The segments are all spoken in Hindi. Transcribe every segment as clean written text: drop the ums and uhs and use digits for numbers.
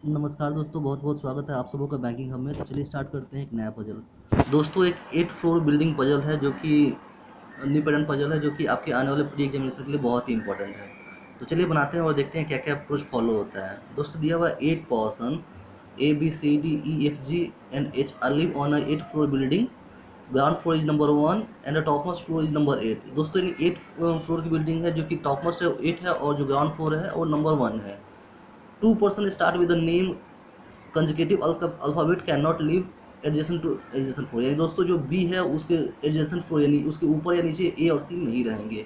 नमस्कार दोस्तों, बहुत बहुत स्वागत है आप सबों का बैंकिंग हब में। तो चलिए स्टार्ट करते हैं एक नया पजल। दोस्तों, एक 8 फ्लोर बिल्डिंग पजल है जो कि इंडिपेंडेंट पजल है, जो कि आपके आने वाले प्री एग्जामिनेशन के लिए बहुत ही इंपॉर्टेंट है। तो चलिए बनाते हैं और देखते हैं क्या क्या अप्रोच फॉलो होता है। दोस्तों, दिया हुआ 8 person ABCDEFG and H are live on a 8 floor building. Ground floor is number 1 and the top most floor is number 8। दोस्तों, इन 8 फ्लोर की बिल्डिंग है, जो कि टॉप मोस्ट 8 है और जो ग्राउंड फ्लोर है वो नंबर 1 है। 2 person start with the name कंजिकेटिव alphabet can not live adjacent two adjacent floor. यानी दोस्तों, जो बी है उसके एडजेसेंट फ्लोर यानी उसके ऊपर या नीचे ए और सी नहीं रहेंगे।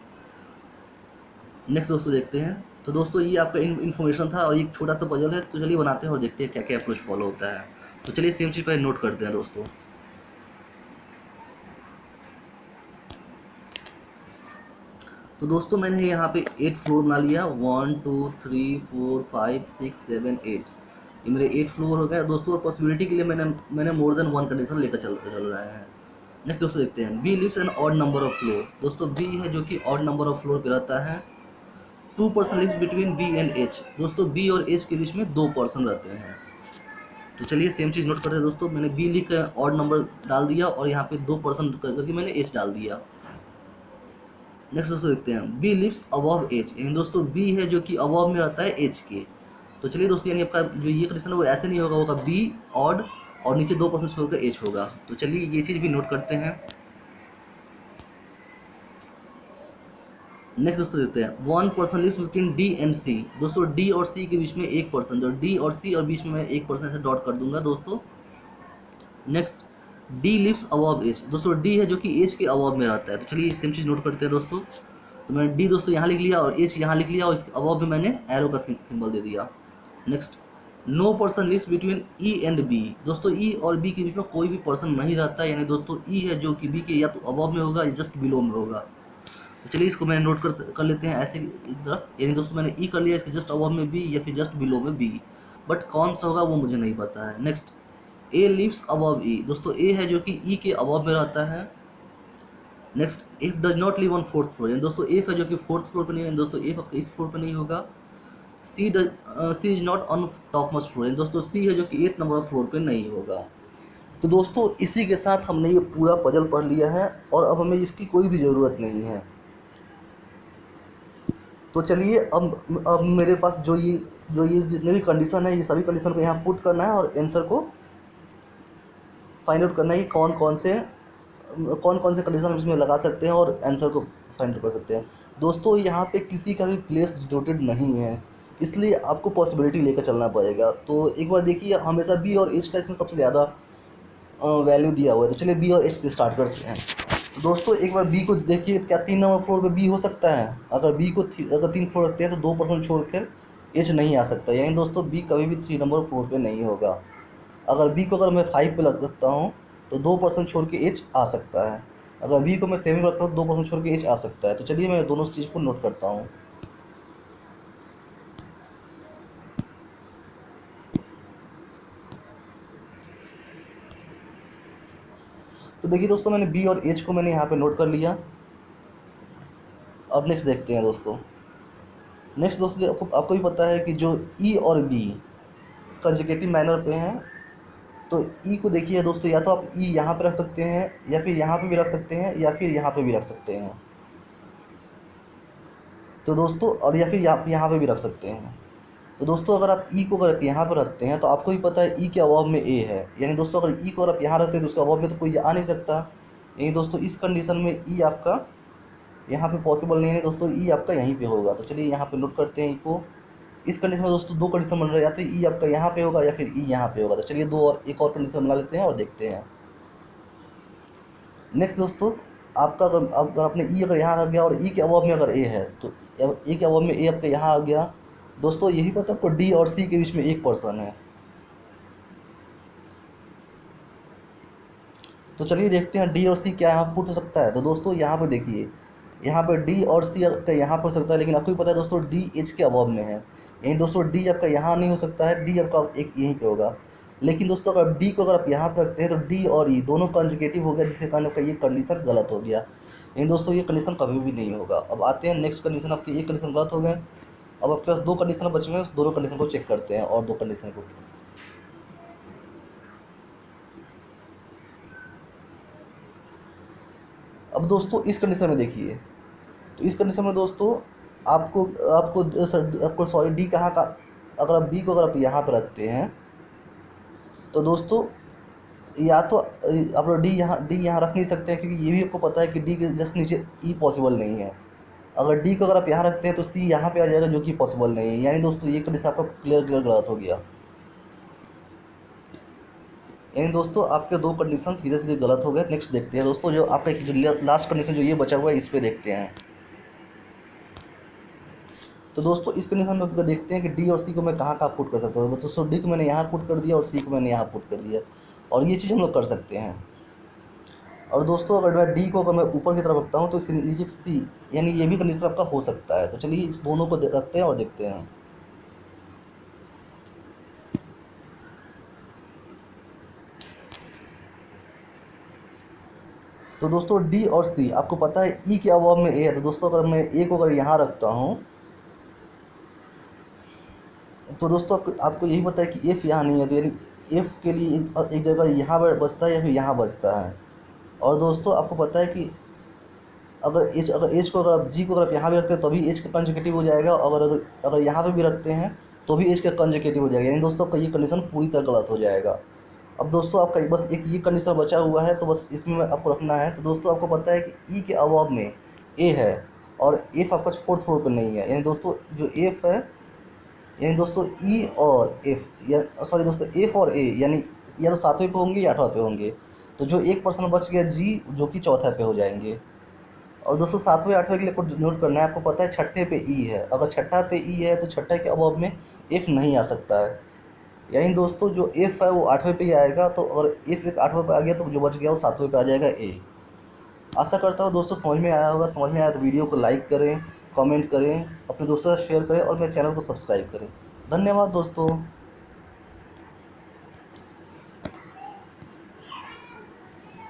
नेक्स्ट दोस्तों देखते हैं। तो दोस्तों, ये आपका इन्फॉर्मेशन था और एक छोटा सा पजल है। तो चलिए बनाते हैं और देखते हैं क्या क्या अप्रोच फॉलो होता है। तो चलिए सेम चीज़ पर नोट करते हैं दोस्तों। तो दोस्तों, मैंने यहाँ पे 8 फ्लोर बना लिया। 1 2 3 4 5 6 7 8। ये मेरे 8 फ्लोर हो गए दोस्तों। और पॉसिबिलिटी के लिए मैंने मोर देन वन कंडीशन लेकर चल रहे हैं। नेक्स्ट दोस्तों देखते हैं। B lives an odd number of floor. दोस्तों, बी है जो कि ऑड नंबर ऑफ फ्लोर पे रहता है। 2 person lives between B and H. दोस्तों, बी और एच के बीच में 2 पर्सन रहते हैं। तो चलिए सेम चीज़ नोट करते हैं दोस्तों। मैंने बी लिख कर ऑड नंबर डाल दिया और यहाँ पे 2 पर्सन करके मैंने एच डाल दिया। नेक्स्ट दोस्तों देखते हैं। B lives above H. यानी दोस्तों, बी है जो कि अबव में रहता है एच के। तो चलिए दोस्तों, यानी आपका जो ये कंडीशन है वो ऐसे नहीं होगा, होगा बी ऑड और नीचे 2 पर्सन छोड़कर एच होगा। तो चलिए ये चीज़ भी नोट करते हैं। नेक्स्ट दोस्तों देखते हैं। 1 person lives between D and C. दोस्तों, डी और सी के बीच में एक पर्सन, जो डी और सी और बीच में मैं एक पर्सन ऐसे डॉट कर दूंगा दोस्तों। Next, D lives above H. दोस्तों, डी है जो कि एच के अबव में रहता है। तो चलिए सेम चीज़ नोट करते हैं दोस्तों। तो मैंने डी दोस्तों यहाँ लिख लिया और एच यहाँ लिख लिया और इसके अबव में मैंने एरो का सिंबल दे दिया। Next, no person lives between E and B. दोस्तों, ई और बी के बीच में कोई भी पर्सन नहीं रहता है। यानी दोस्तों, ई है जो कि बी के या तो अबव में होगा या जस्ट बिलो में होगा। तो चलिए इसको मैंने नोट कर लेते हैं ऐसे एक तरफ। यानी दोस्तों, मैंने ई कर लिया, इसके जस्ट अबव में बी या फिर जस्ट बिलो में बी। बट कौन सा होगा वो मुझे नहीं पता है। नेक्स्ट, ए लिव्स अबव ई। दोस्तों, ए है जो कि ई के अबव में रहता है। Next, if does not live on fourth floor. यानी दोस्तों, ए का जो कि फोर्थ फ्लोर पर नहीं है, दोस्तों ए इस फ्लोर पर नहीं होगा। C is not on top most floor. दोस्तों, सी है जो कि 8 नंबर ऑफ फ्लोर पे नहीं होगा। तो दोस्तों, इसी के साथ हमने ये पूरा पजल पढ़ लिया है और अब हमें इसकी कोई भी ज़रूरत नहीं है। तो चलिए, अब मेरे पास जो ये जितने भी कंडीशन है, ये सभी कंडीशन को यहाँ पुट करना है और आंसर को फाइंड आउट करना है कि कौन कौन से कंडीशन हम इसमें लगा सकते हैं और आंसर को फाइंड कर सकते हैं। दोस्तों, यहाँ पे किसी का भी प्लेस डिनोटेड नहीं है, इसलिए आपको पॉसिबिलिटी लेकर चलना पड़ेगा। तो एक बार देखिए, हमेशा बी और एच का इसमें सबसे ज़्यादा वैल्यू दिया हुआ है। तो चलिए बी और एच से स्टार्ट करते हैं। तो दोस्तों, एक बार बी को देखिए, क्या 3 नंबर फ्लोर पे बी हो सकता है? अगर बी को अगर 3 फ्लोर रखते हैं तो 2% छोड़कर एच नहीं आ सकता। यानी दोस्तों, बी कभी भी 3 नंबर फ्लोर पे नहीं होगा। अगर मैं 5 पे रखता हूँ तो 2% छोड़ के एच आ सकता है। अगर बी को मैं 7 रखता हूँ तो 2% छोड़ के एच आ सकता है। तो चलिए मैं दोनों चीज़ को नोट करता हूँ। तो देखिए दोस्तों, मैंने बी और एच को मैंने यहाँ पे नोट कर लिया। अब नेक्स्ट देखते हैं दोस्तों। नेक्स्ट दोस्तों, आपको भी पता है कि जो ई और बी कंसेक्यूटिव मैनर पे हैं। तो ई को देखिए दोस्तों, या तो आप ई यहाँ पे रख सकते हैं या फिर यहाँ पे भी रख सकते हैं या फिर यहाँ पे भी रख सकते हैं। तो दोस्तों, और या फिर यहाँ पे भी रख सकते हैं। तो दोस्तों, अगर आप ई को अगर आप यहाँ पर रखते हैं तो आपको भी पता है ई के अभाव में ए है। यानी दोस्तों, अगर ई को अगर आप यहाँ रखते हैं तो उसके अभाव में तो कोई आ नहीं सकता। यानी दोस्तों, इस कंडीशन में ई आपका यहाँ पे पॉसिबल नहीं है दोस्तों, ई आपका यहीं पे होगा। तो चलिए यहाँ पे नोट करते हैं ई को। इस कंडीशन में दोस्तों 2 कंडीशन बन रहा है, या तो ई आपका यहाँ पे होगा या फिर ई यहाँ पे होगा। तो चलिए एक और कंडीशन बना लेते हैं और देखते हैं। नेक्स्ट दोस्तों, आपका अगर आपने ई अगर यहाँ रख गया और ई के अभाव में अगर ए है तो ए के अभाव में ए आपका यहाँ आ गया। दोस्तों, यही पता आपको डी और सी के बीच में एक पर्सन है। तो चलिए देखते हैं डी और सी क्या यहाँ पुट हो सकता है। तो दोस्तों, यहाँ पे देखिए, यहाँ पे डी और सी आपका यहाँ पर हो सकता है, लेकिन आपको भी पता है दोस्तों डी एच के अभाव में है। यानी दोस्तों, डी आपका यहाँ नहीं हो सकता है, डी आपका एक यहीं पे होगा। लेकिन दोस्तों, अगर डी को अगर आप यहाँ पर रखते हैं तो डी और ई दोनों कंजुगेटिव हो गया, जिसके कारण आपका ये कंडीशन गलत हो गया। यानी दोस्तों, ये कंडीशन कभी भी नहीं होगा। अब आते हैं नेक्स्ट कंडीशन। आपकी एक कंडीशन गलत हो गए। अब आपके पास 2 कंडीशन बचे हुए हैं, उस दोनों कंडीशन को चेक करते हैं और 2 कंडीशन को। अब दोस्तों इस कंडीशन में देखिए, तो इस कंडीशन में दोस्तों आपको आपको सॉरी डी कहाँ का, अगर आप डी को अगर आप यहाँ पर रखते हैं तो दोस्तों या तो आप डी यहाँ रख नहीं सकते हैं, क्योंकि ये भी आपको पता है कि डी के जस्ट नीचे ई पॉसिबल नहीं है। अगर डी को अगर आप यहाँ रखते हैं तो सी यहाँ पे आ जाएगा, जो कि पॉसिबल नहीं है। यानी दोस्तों ये कंडीशन आपका क्लियर गलत हो गया। यानी दोस्तों आपके 2 कंडीशन सीधे सीधे गलत हो गए। नेक्स्ट देखते हैं दोस्तों, जो आपका जो लास्ट कंडीशन जो ये बचा हुआ है, इस पे देखते हैं। तो दोस्तों इस कंडीशन में देखते हैं कि डी और सी को मैं कहाँ कहाँ पुट कर सकता हूँ। दोस्तों डी को मैंने यहाँ पुट कर दिया और सी को मैंने यहाँ पुट कर दिया, और ये चीज़ हम लोग कर सकते हैं। और दोस्तों अगर मैं डी को अगर मैं ऊपर की तरफ रखता हूँ तो इसके नीचे सी, यानी ये भी कंडीशन आपका हो सकता है। तो चलिए इस दोनों को रखते हैं और देखते हैं। तो दोस्तों डी और सी आपको पता है ई के अभाव में ए है। तो दोस्तों अगर मैं ए को अगर यहाँ रखता हूँ तो दोस्तों आपको यही पता है कि एफ यहाँ नहीं है, तो यानी एफ के लिए एक जगह यहाँ पर बचता है या फिर यहाँ बचता है। और दोस्तों आपको पता है कि अगर एच को अगर आप जी को अगर आप यहाँ भी रखते हैं तो भी एच का कंजुगेटिव हो जाएगा, और अगर यहाँ पे भी रखते हैं तो भी एच का कंजुगेटिव हो जाएगा। यानी दोस्तों आपका ये कंडीशन पूरी तरह गलत हो जाएगा। अब दोस्तों आपका बस एक ये कंडीशन बचा हुआ है, तो बस इसमें आपको रखना है। तो दोस्तों आपको पता है कि ई के अभाव में ए है और एफ आपका 4th फ्लोर पर नहीं है। यानी दोस्तों जो एफ है, यानी दोस्तों ई और एफ, या सॉरी दोस्तों एफ और ए, यानी या तो 7वें पे होंगे या 8वां पे होंगे। तो जो 1% बच गया जी, जो कि 4था पे हो जाएंगे। और दोस्तों 7वें 8वें के लिए कुछ नोट करना है, आपको पता है 6ठे पे ई है। अगर 6ठा पे ई है तो 6ठे के अभाव में एफ नहीं आ सकता है। यानी दोस्तों जो एफ है वो 8वें पे ही आएगा। तो अगर एफ एक 8वें पे आ गया तो जो बच गया वो 7वें पे आ जाएगा ए। आशा करता हूँ दोस्तों समझ में आया होगा। समझ में आया तो वीडियो को लाइक करें, कमेंट करें, अपने दोस्तों से शेयर करें और मेरे चैनल को सब्सक्राइब करें। धन्यवाद दोस्तों।